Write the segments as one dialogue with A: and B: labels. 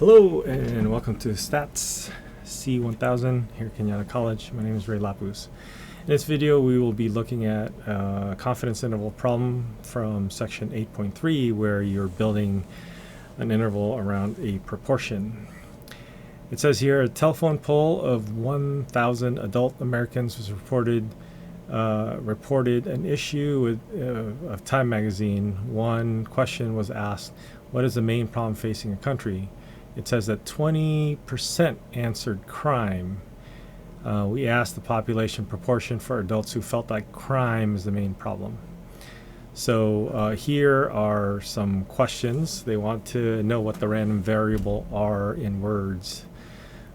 A: Hello and welcome to Stats C1000 here at Kenyatta College. My name is Lapuz. In this video we will be looking at a confidence interval problem from section 8.3 where you're building an interval around a proportion. It says here a telephone poll of 1,000 adult Americans was reported an issue of Time magazine. One question was asked, what is the main problem facing a country? It says that 20% answered crime. We asked the population proportion for adults who felt like crime is the main problem. So here are some questions. They want to know what the random variable are in words.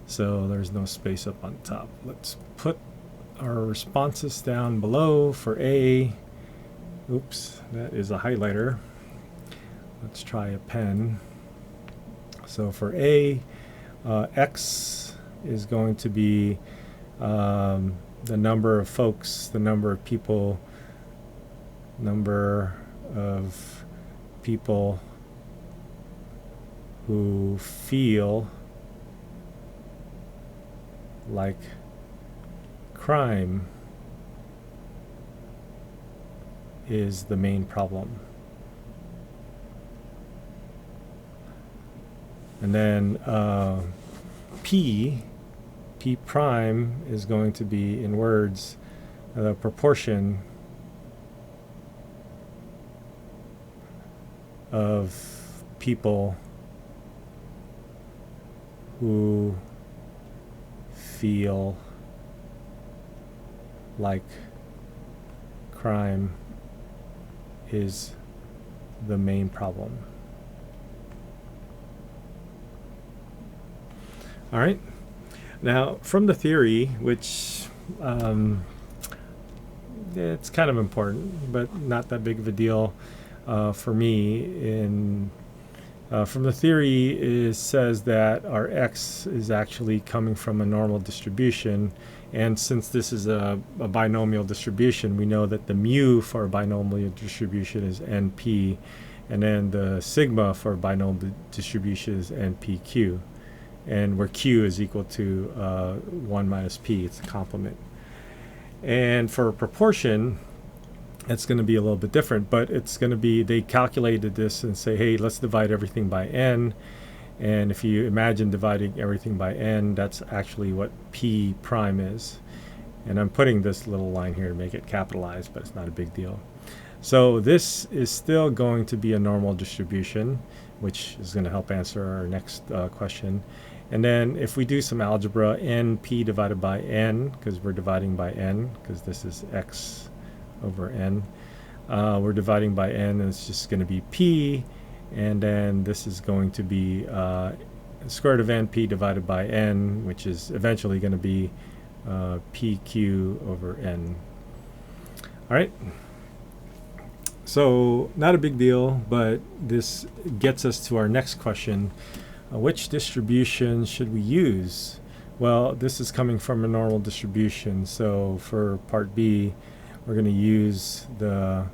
A: So there's no space up on top. Let's put our responses down below for A. Oops, that is a highlighter. Let's try a pen. So for A, X is going to be the number of folks, the number of people who feel like crime is the main problem. And then P prime is going to be, in words, the proportion of people who feel like crime is the main problem. All right. Now, from the theory, which it's kind of important, but not that big of a deal for me. From the theory, it says that our x is actually coming from a normal distribution, and since this is a binomial distribution, we know that the mu for a binomial distribution is np, and then the sigma for a binomial distribution is npq. And where q is equal to 1 minus p, it's a complement. And for a proportion, it's going to be a little bit different, but it's going to be, they calculated this and say, hey, let's divide everything by n. And if you imagine dividing everything by n, that's actually what p prime is. And I'm putting this little line here to make it capitalized, but it's not a big deal. So this is still going to be a normal distribution, which is going to help answer our next question. And then if we do some algebra, np divided by n, because we're dividing by n, because this is x over n, we're dividing by n, and it's just going to be p, and then this is going to be square root of np divided by n, which is eventually going to be pq over n. All right. So not a big deal, but this gets us to our next question. Which distribution should we use? Well, this is coming from a normal distribution, so for part B, we're going to use the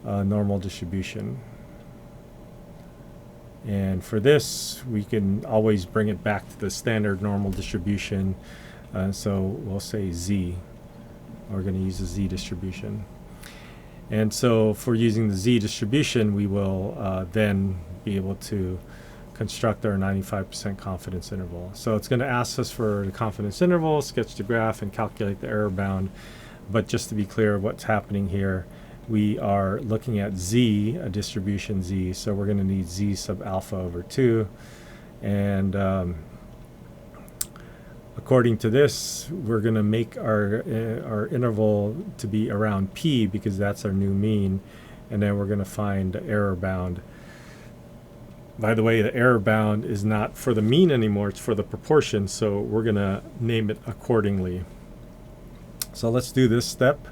A: normal distribution. And for this, we can always bring it back to the standard normal distribution, so we'll say Z. We're going to use the Z distribution. And so for using the Z distribution, we will then be able to construct our 95% confidence interval. So it's going to ask us for the confidence interval, sketch the graph, and calculate the error bound. But just to be clear what's happening here, we are looking at Z, a distribution Z, so we're going to need Z sub alpha over 2. And according to this, we're going to make our interval to be around P because that's our new mean, and then we're going to find the error bound. By the way, the error bound is not for the mean anymore, it's for the proportion, so we're going to name it accordingly. So let's do this step,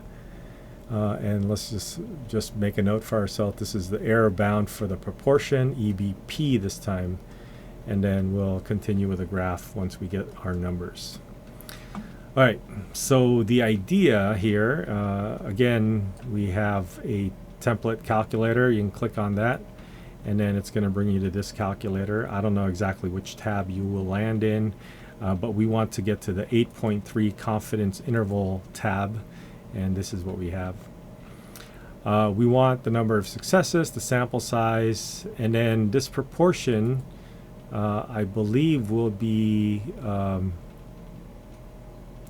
A: and let's just make a note for ourselves. This is the error bound for the proportion, EBP this time, and then we'll continue with the graph once we get our numbers. All right, so the idea here, again, we have a template calculator. You can click on that. and then it's going to bring you to this calculator. I don't know exactly which tab you will land in, but we want to get to the 8.3 confidence interval tab, and this is what we have. We want the number of successes, the sample size, and then this proportion, I believe, will be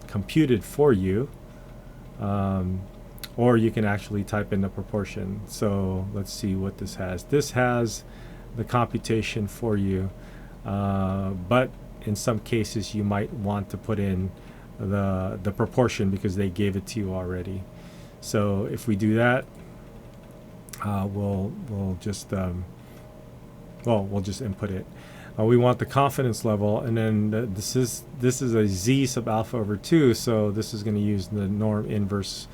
A: computed for you, or you can actually type in the proportion. So let's see what this has. This has the computation for you, but in some cases you might want to put in the proportion because they gave it to you already. So if we do that, we'll just input it. We want the confidence level, and then this is a z sub alpha over 2, so this is going to use the norm inverse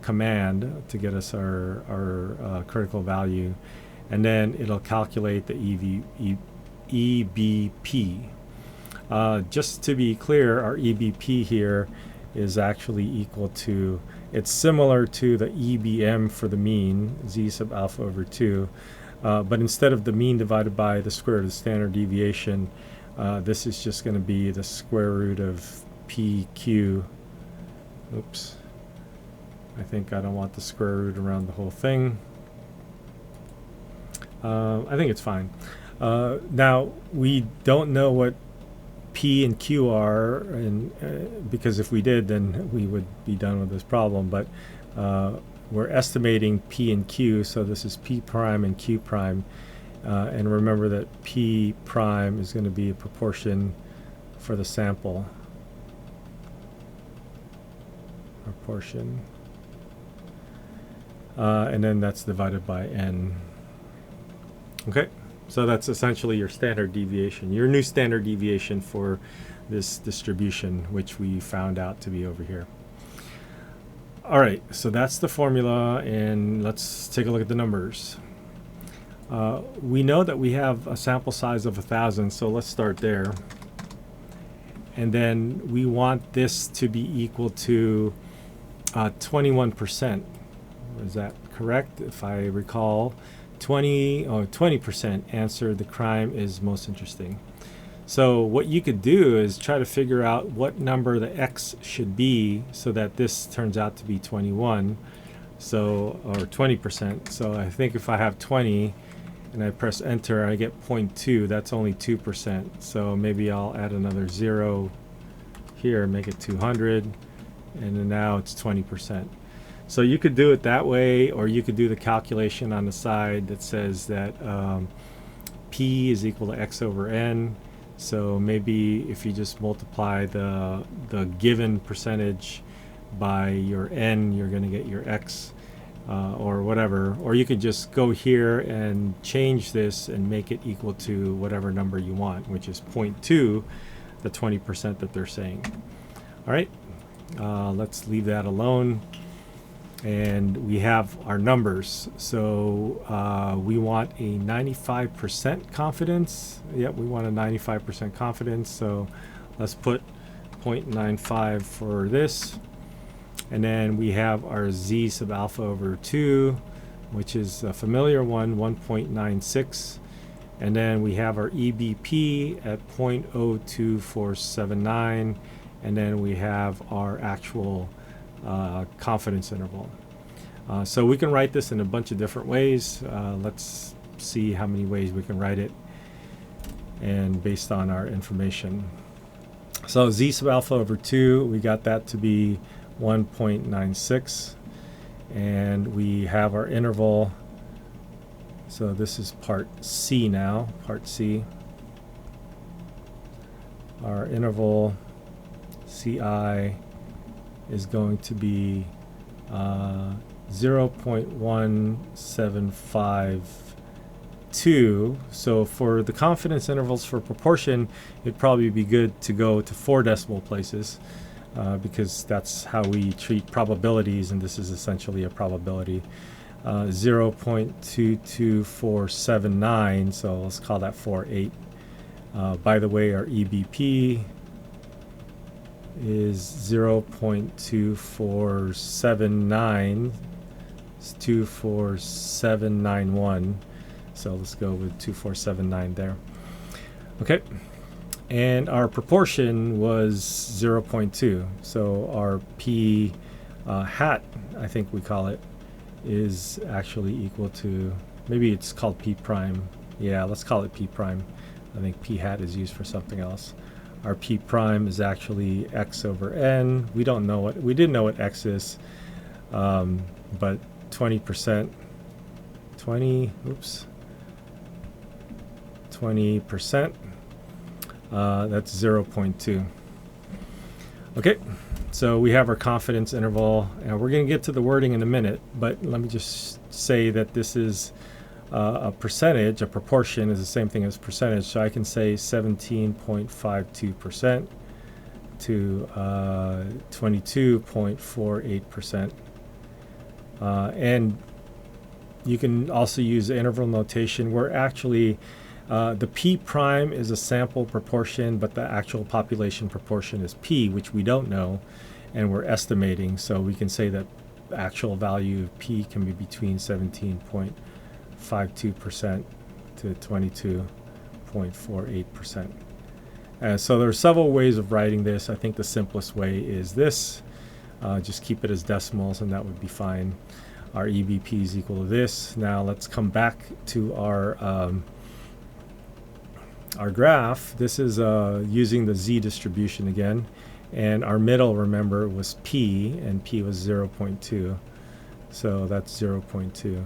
A: command to get us our critical value, and then it'll calculate the EBP. Just to be clear, our EBP here is actually equal to, it's similar to the EBM for the mean, z sub alpha over 2. But instead of the mean divided by the square root of the standard deviation, this is just going to be the square root of PQ. Oops. I think I don't want the square root around the whole thing. I think it's fine. Now, we don't know what P and Q are, and because if we did, then we would be done with this problem. But we're estimating P and Q, so this is P prime and Q prime. And remember that P prime is going to be a proportion for the sample. Proportion. And then that's divided by n. Okay, so that's essentially your standard deviation, your new standard deviation for this distribution, which we found out to be over here. All right, so that's the formula, and let's take a look at the numbers. We know that we have a sample size of 1,000, so let's start there. And then we want this to be equal to 21%. Is that correct? If I recall, 20% answered the crime is most interesting. So what you could do is try to figure out what number the x should be so that this turns out to be 21, so, or 20%. So I think if I have 20 and I press enter, I get 0.2. That's only 2%. So maybe I'll add another 0 here, make it 200, and then now it's 20%. So you could do it that way, or you could do the calculation on the side that says that P is equal to x over n. So maybe if you just multiply the given percentage by your n, you're going to get your x, or whatever. Or you could just go here and change this and make it equal to whatever number you want, which is 0.2, the 20% that they're saying. All right, let's leave that alone. And we have our numbers. So we want a 95% confidence. Yep, we want a 95% confidence. So let's put 0.95 for this. And then we have our z sub alpha over 2, which is a familiar one, 1.96. And then we have our EBP at 0.02479. And then we have our actual confidence interval. So we can write this in a bunch of different ways. Let's see how many ways we can write it, and based on our information. So z sub alpha over 2, we got that to be 1.96, and we have our interval. So this is part C now, part C. Our interval CI is going to be 0.1752. So for the confidence intervals for proportion, it'd probably be good to go to 4 decimal places, because that's how we treat probabilities, and this is essentially a probability. 0.22479, so let's call that 48. By the way, our EBP is 0.2479. It's 24791. So let's go with 2479 there. Okay, and our proportion was 0.2. So our p hat, I think we call it, is actually equal to, maybe it's called p prime. Yeah, let's call it p prime. I think p hat is used for something else. Our p prime is actually x over n. We didn't know what x is, but 20%, 20%, that's 0.2. Okay, so we have our confidence interval, and we're going to get to the wording in a minute, but let me just say that this is a percentage. A proportion is the same thing as percentage, so I can say 17.52% to 22.48%. And you can also use interval notation where actually the p prime is a sample proportion, but the actual population proportion is p, which we don't know, and we're estimating. So we can say that the actual value of p can be between 17.52% to 22.48%. So there are several ways of writing this. I think the simplest way is this. Just keep it as decimals, and that would be fine. Our EBP is equal to this. Now let's come back to our graph. This is using the z distribution again, and our middle, remember, was p, and p was 0.2, so that's 0.2.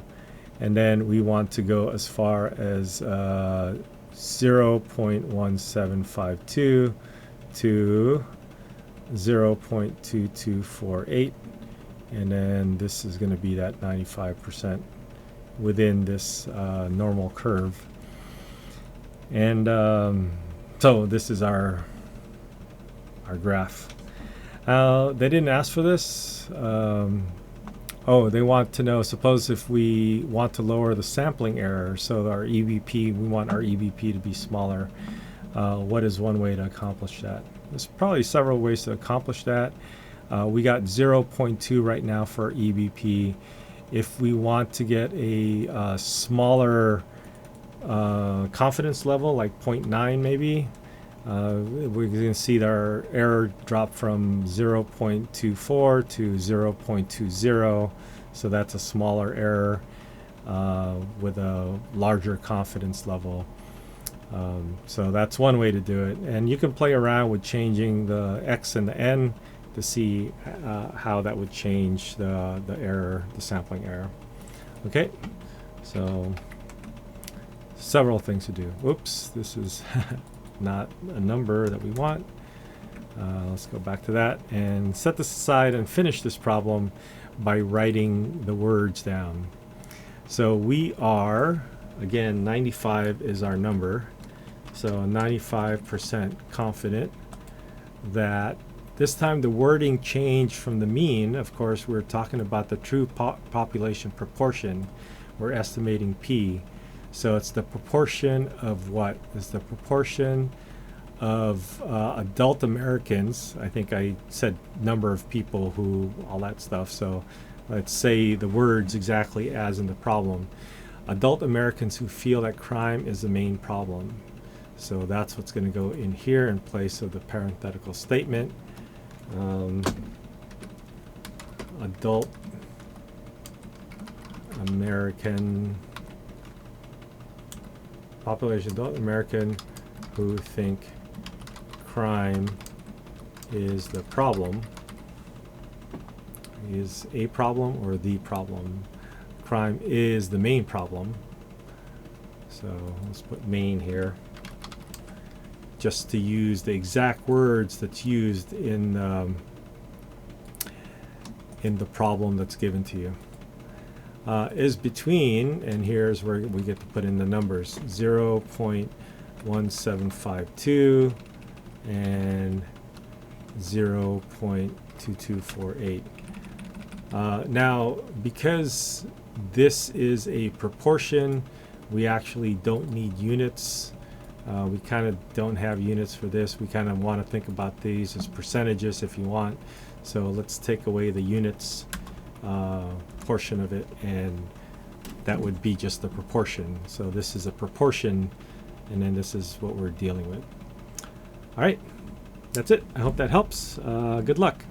A: And then we want to go as far as 0.1752 to 0.2248, and then this is going to be that 95% within this normal curve. And so this is our graph. They didn't ask for this. They want to know, suppose if we want to lower the sampling error, so our EBP, we want our EBP to be smaller. What is one way to accomplish that? There's probably several ways to accomplish that. We got 0.2 right now for EBP. If we want to get a smaller confidence level, like 0.9 maybe, we're going to see that our error drop from 0.24 to 0.20. So that's a smaller error with a larger confidence level. So that's one way to do it. And you can play around with changing the x and the n to see how that would change the error, the sampling error. Okay, so several things to do. Whoops, this is not a number that we want. Let's go back to that and set this aside and finish this problem by writing the words down. So we are, again, 95 is our number, so 95% confident that this time the wording changed from the mean. Of course, we're talking about the true population proportion. We're estimating p. So it's the proportion of what? It's the proportion of adult Americans. I think I said number of people who, all that stuff. So let's say the words exactly as in the problem. Adult Americans who feel that crime is the main problem. So that's what's going to go in here in place of the parenthetical statement. Adult American population, adult American who think crime is the problem. Is a problem or the problem? Crime is the main problem. So let's put main here, just to use the exact words that's used in the problem that's given to you. Is between, and here's where we get to put in the numbers, 0.1752 and 0.2248. Now, because this is a proportion, we actually don't need units. We kind of don't have units for this. We kind of want to think about these as percentages if you want. So let's take away the units portion of it, and that would be just the proportion. So this is a proportion, and then this is what we're dealing with. All right, that's it. I hope that helps. Good luck.